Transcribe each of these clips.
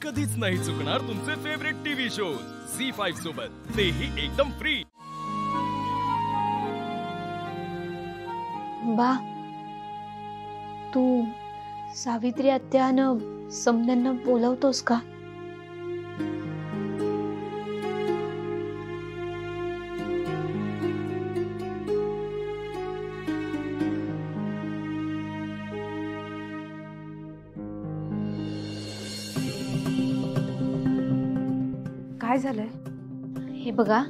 कधीच नाही चुकणार तुमचे फेवरेट टीव्ही शोज झी5 सोबत, तेही एकदम फ्री। बा, तू सावित्री आत्यानं समद्यांना बोलवतोस का? काय झालंय? हे बघा,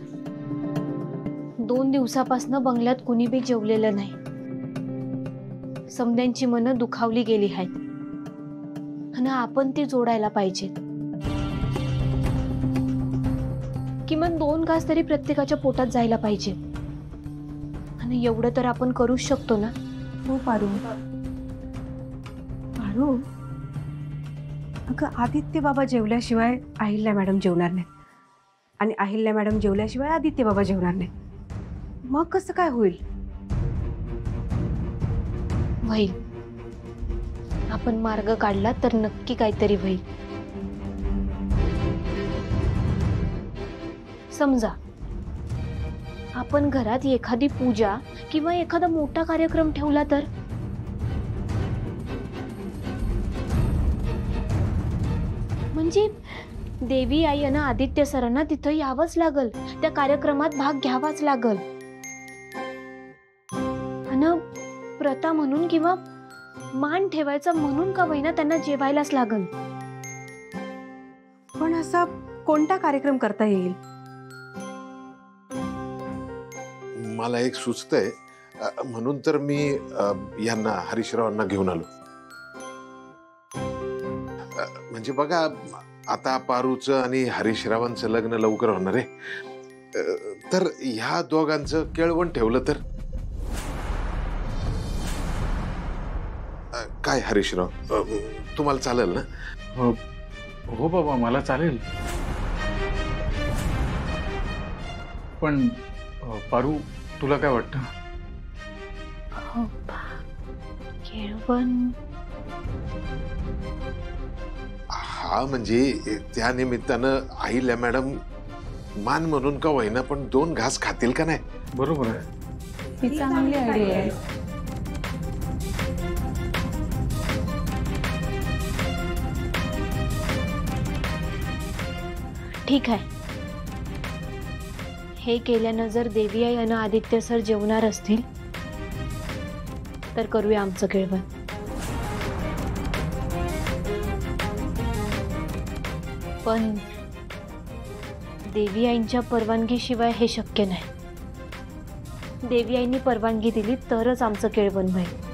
2 दिवसापासून बंगल्यात कुणी बी जेवलेलं नाही। समद्यांची मनं दुखावली गेली आहेत आणि आपण ती जोडायला पाहिजे। किमान 2 घास तरी प्रत्येकाच्या पोटात जायला पाहिजे आणि एवढं तर आपण करूच शकतो ना। हो पारू, पारू, अगं आदित्य बाबा जेवल्याशिवाय अहिल्या मॅडम जेवणार नाही आणि अहिल्या मॅडम जेवल्याशिवाय आदित्य बाबा जेवणार नाही। मग कसं काय होईल? होईल, आपण मार्ग काढला तर नक्की काहीतरी होईल। समजा आपण घरात एखादी पूजा किंवा एखादा मोठा कार्यक्रम ठेवला तर म्हणजे देवी आई आणि आदित्य सरांना तिथं यावंच लागल, त्या कार्यक्रमात भाग घ्यावाच लागल आणि प्रथा म्हणून किंवा मान ठेवायचा म्हणून का होईना त्यांना जेवायलाच लागल। पण असा कोणता कार्यक्रम करता येईल? मला एक सुचतंय, म्हणून तर मी यांना हरीशरावांना घेऊन आलो। म्हणजे बघा, आता पारूचं आणि हरीशरावांचं लग्न लवकर होणार आहे, तर ह्या दोघांचं केळवण ठेवलं तर काय? हरीशराव, तुम्हाला चालेल ना? हो बाबा, मला चालेल। पण पारू, तुला काय वाटतं? केळवण? हा, म्हणजे त्या निमित्तानं अहिल्या मॅडम मान म्हणून का होईना पण 2 घास खातील का नाही? बरोबर आहे, ही चांगली आयडिया आहे। ठीक आहे, हे केल्यानं जर देवी आई आणि आदित्य सर जेवणार असतील तर करूया आमचं केळवण। पण देवी आईंच्या परवानगीशिवाय हे शक्य नाही। देवी आईंनी परवानगी दिली तरच आमचं केळवण होईल।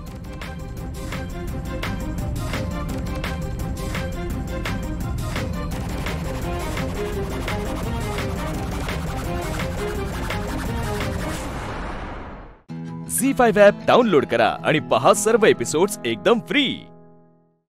झी5 ॲप डाउनलोड करा आणि पहा सर्व एपिसोड्स एकदम फ्री।